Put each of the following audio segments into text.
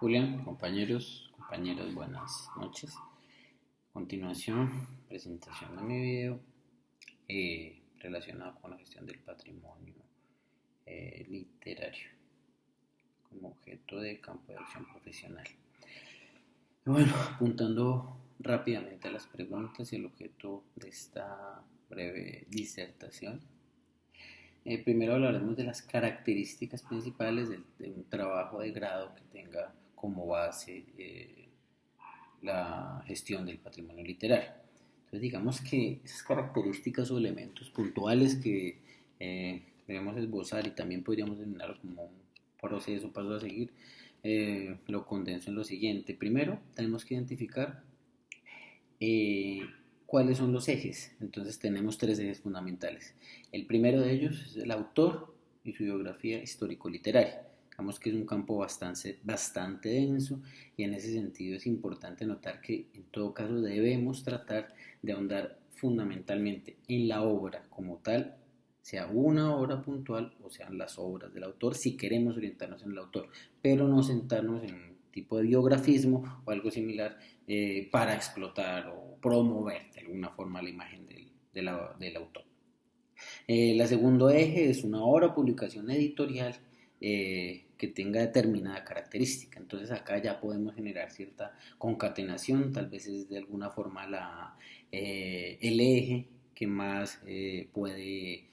Julián, compañeros, buenas noches. A continuación, presentación de mi video relacionado con la gestión del patrimonio literario como objeto de campo de acción profesional. Bueno, apuntando rápidamente a las preguntas y el objeto de esta breve disertación. Primero hablaremos de las características principales de un trabajo de grado que tenga como base la gestión del patrimonio literario. Entonces digamos que esas características o elementos puntuales que debemos esbozar y también podríamos denominarlo como un proceso, paso a seguir, lo condenso en lo siguiente. Primero tenemos que identificar eh, cuáles son los ejes. Entonces tenemos tres ejes fundamentales. El primero de ellos es el autor y su biografía histórico-literaria. Digamos que es un campo bastante denso y en ese sentido es importante notar que en todo caso debemos tratar de ahondar fundamentalmente en la obra como tal, sea una obra puntual o sean las obras del autor, si queremos orientarnos en el autor, pero no sentarnos en un tipo de biografismo o algo similar para explotar o promover de alguna forma la imagen del autor. La segundo eje es una obra o publicación editorial que tenga determinada característica. Entonces acá ya podemos generar cierta concatenación, tal vez es de alguna forma el eje que más puede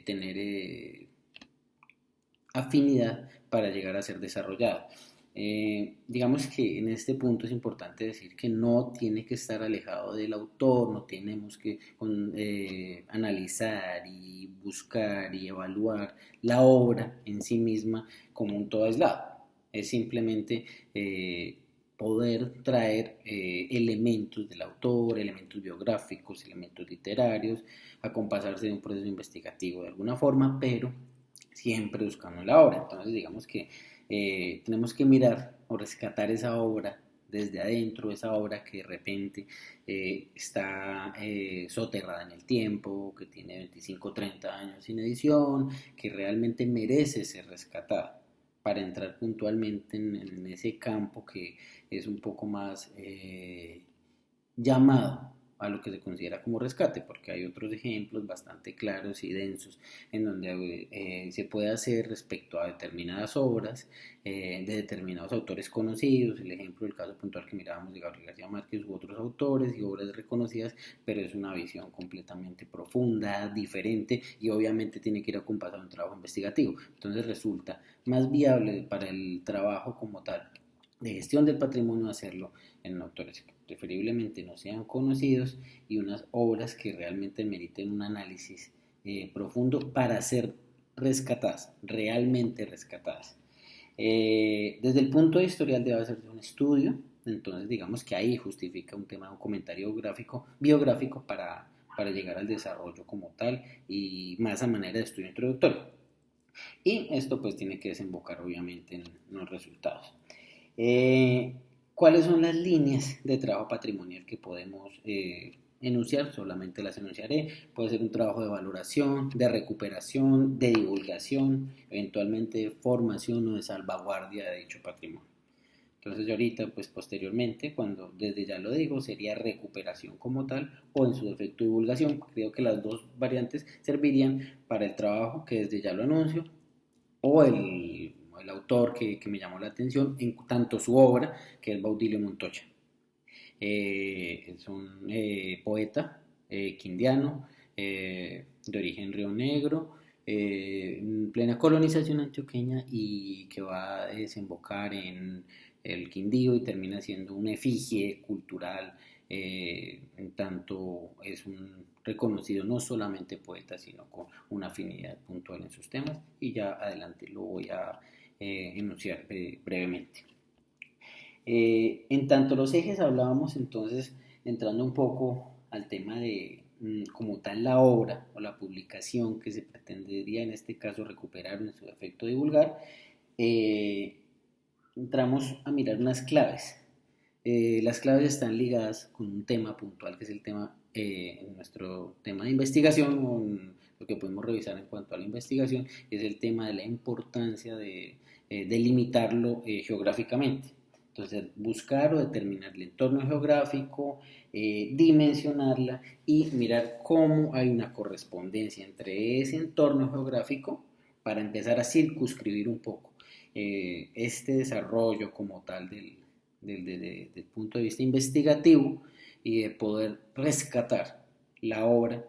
tener afinidad para llegar a ser desarrollado. Digamos que en este punto es importante decir que no tiene que estar alejado del autor, no tenemos que analizar y buscar y evaluar la obra en sí misma como un todo aislado. Es simplemente poder traer elementos del autor, elementos biográficos, elementos literarios, acompasarse de un proceso investigativo de alguna forma, pero siempre buscando la obra. Entonces digamos que tenemos que mirar o rescatar esa obra desde adentro, esa obra que de repente está soterrada en el tiempo, que tiene 25 o 30 años sin edición, que realmente merece ser rescatada para entrar puntualmente en ese campo que es un poco más llamado a lo que se considera como rescate, porque hay otros ejemplos bastante claros y densos en donde se puede hacer respecto a determinadas obras de determinados autores conocidos, el ejemplo del caso puntual que mirábamos de Gabriel García Márquez u otros autores y obras reconocidas, pero es una visión completamente profunda, diferente y obviamente tiene que ir acompañado de un trabajo investigativo. Entonces resulta más viable para el trabajo como tal de gestión del patrimonio hacerlo en autores que preferiblemente no sean conocidos y unas obras que realmente meriten un análisis profundo para ser rescatadas, realmente rescatadas. Desde el punto de historial debe hacerse un estudio, entonces digamos que ahí justifica un tema, un comentario biográfico para llegar al desarrollo como tal y más a manera de estudio introductorio. Y esto pues tiene que desembocar obviamente en los resultados. Eh, ¿Cuáles son las líneas de trabajo patrimonial que podemos enunciar? Solamente las enunciaré. Puede ser un trabajo de valoración, de recuperación, de divulgación, eventualmente de formación o de salvaguardia de dicho patrimonio. Entonces yo ahorita, pues posteriormente, cuando desde ya lo digo, sería recuperación como tal o en su defecto divulgación. Creo que las dos variantes servirían para el trabajo que desde ya lo anuncio o el autor que me llamó la atención en tanto su obra, que es Baudilio Montoya. Es un poeta quindiano de origen Río Negro, en plena colonización antioqueña y que va a desembocar en el Quindío y termina siendo una efigie cultural, en tanto es un reconocido no solamente poeta, sino con una afinidad puntual en sus temas, y ya adelante lo voy a enunciar brevemente. En tanto los ejes hablábamos entonces, entrando un poco al tema de como tal la obra o la publicación que se pretendería en este caso recuperar o en su efecto divulgar, eh, entramos a mirar unas claves. Las claves están ligadas con un tema puntual que es el tema, en nuestro tema de investigación, o en lo que podemos revisar en cuanto a la investigación, es el tema de la importancia de delimitarlo geográficamente. Entonces, buscar o determinar el entorno geográfico, dimensionarla y mirar cómo hay una correspondencia entre ese entorno geográfico para empezar a circunscribir un poco este desarrollo como tal del punto de vista investigativo y de poder rescatar la obra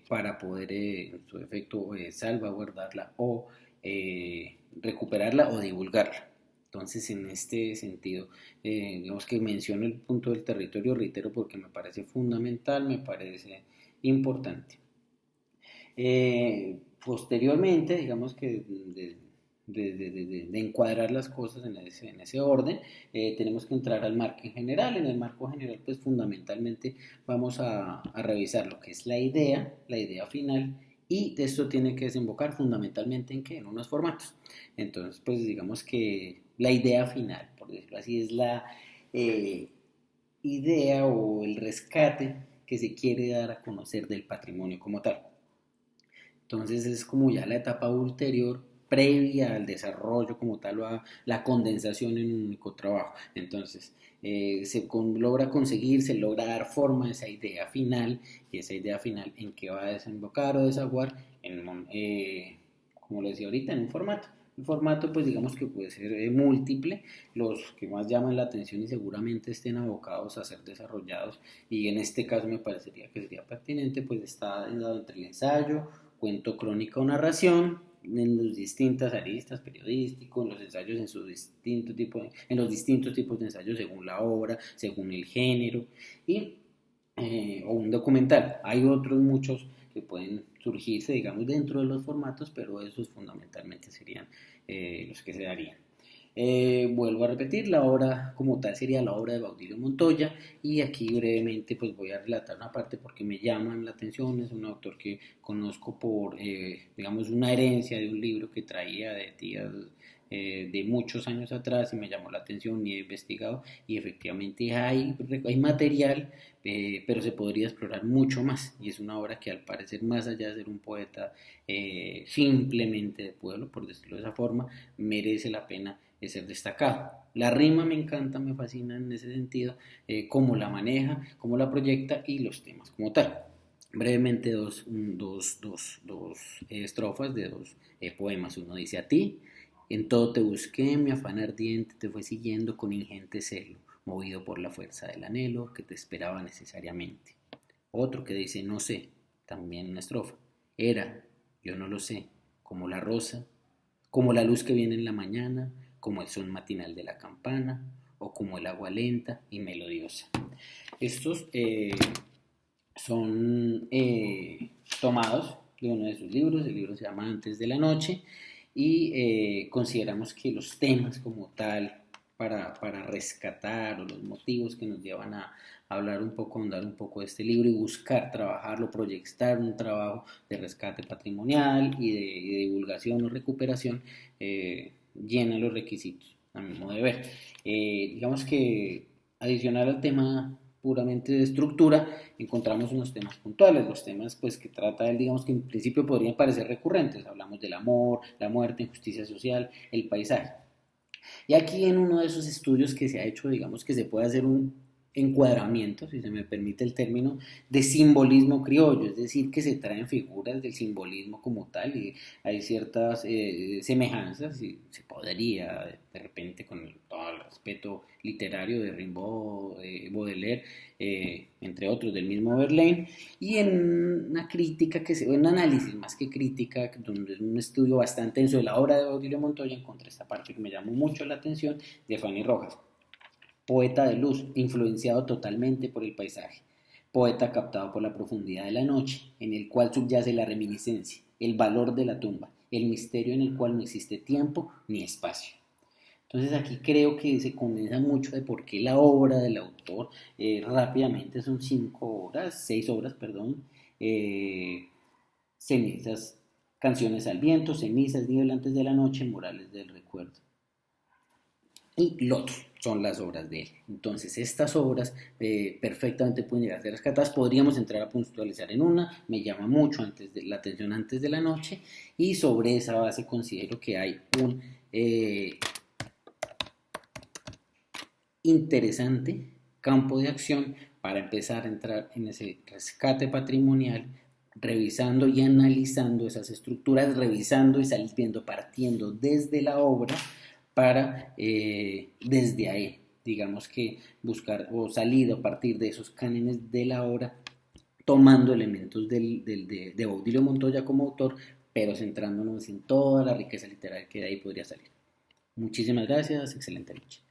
para poder en su efecto salvaguardarla o recuperarla o divulgarla. Entonces, en este sentido, digamos que menciono el punto del territorio, reitero, porque me parece fundamental, me parece importante. Posteriormente, digamos que de encuadrar las cosas en ese orden, tenemos que entrar al marco en general. En el marco general, pues fundamentalmente vamos a revisar lo que es la idea final, y de esto tiene que desembocar fundamentalmente en qué, en unos formatos. Entonces, pues digamos que la idea final, por decirlo así, es la eh, idea o el rescate que se quiere dar a conocer del patrimonio como tal. Entonces es como ya la etapa ulterior previa al desarrollo como tal o a la condensación en un único trabajo. Entonces logra conseguir, se logra dar forma a esa idea final, y esa idea final en que va a desembocar o desaguar como lo decía ahorita, en un formato. Un formato pues digamos que puede ser múltiple, los que más llaman la atención y seguramente estén abocados a ser desarrollados, y en este caso me parecería que sería pertinente, pues está dado entre el ensayo, cuento, crónica o narración, en los distintas aristas, periodísticos, los ensayos en los distintos tipos de ensayos según la obra, según el género, y o un documental. Hay otros muchos que pueden surgirse, digamos, dentro de los formatos, pero esos fundamentalmente serían los que se darían. Vuelvo a repetir, la obra como tal sería la obra de Baudilio Montoya, y aquí brevemente pues voy a relatar una parte porque me llaman la atención. Es un autor que conozco por, digamos, una herencia de un libro que traía de tías de muchos años atrás, y me llamó la atención y he investigado, y efectivamente hay material, pero se podría explorar mucho más, y es una obra que al parecer, más allá de ser un poeta simplemente de pueblo, por decirlo de esa forma, merece la pena ser destacado. La rima me encanta, me fascina en ese sentido, cómo la maneja, cómo la proyecta y los temas como tal. Brevemente dos estrofas de dos poemas. Uno dice: a ti en todo te busqué, mi afán ardiente te fue siguiendo con ingente celo, movido por la fuerza del anhelo que te esperaba necesariamente. Otro que dice: no sé, también una estrofa. Era, yo no lo sé, como la rosa, como la luz que viene en la mañana, como el son matinal de la campana, o como el agua lenta y melodiosa. Estos son tomados de uno de sus libros. El libro se llama Antes de la noche, y consideramos que los temas como tal para rescatar, o los motivos que nos llevan a hablar un poco, andar un poco de este libro y buscar trabajarlo, proyectar un trabajo de rescate patrimonial y de divulgación o recuperación, llena los requisitos, a mi modo de ver. Digamos que adicional al tema puramente de estructura, encontramos unos temas puntuales, los temas pues que trata él, digamos que en principio podrían parecer recurrentes. Hablamos del amor, la muerte, injusticia social, el paisaje. Y aquí, en uno de esos estudios que se ha hecho, digamos que se puede hacer un encuadramiento, si se me permite el término, de simbolismo criollo, es decir, que se traen figuras del simbolismo como tal, y hay ciertas semejanzas, y se podría de repente, con todo el respeto literario de Rimbaud, Baudelaire, entre otros del mismo Verlaine, y en una crítica, un análisis más que crítica, donde es un estudio bastante denso de la obra de Baudilio Montoya, encontré esta parte que me llamó mucho la atención, de Fanny Rojas. Poeta de luz, influenciado totalmente por el paisaje. Poeta captado por la profundidad de la noche, en el cual subyace la reminiscencia, el valor de la tumba, el misterio en el cual no existe tiempo ni espacio. Entonces aquí creo que se condensa mucho de por qué la obra del autor, rápidamente son 5 obras, 6 obras, perdón, cenizas, canciones al viento, cenizas, niebla antes de la noche, murales del recuerdo. Y Lotus son las obras de él. Entonces estas obras perfectamente pueden llegar a ser rescatadas. Podríamos entrar a puntualizar en una, me llama mucho la atención Antes de la noche, y sobre esa base considero que hay interesante campo de acción para empezar a entrar en ese rescate patrimonial, revisando y analizando esas estructuras, revisando y saliendo, partiendo desde la obra para desde ahí, digamos que buscar o salir o partir de esos cánones de la obra, tomando elementos de Baudilio Montoya como autor, pero centrándonos en toda la riqueza literaria que de ahí podría salir. Muchísimas gracias, excelente noche.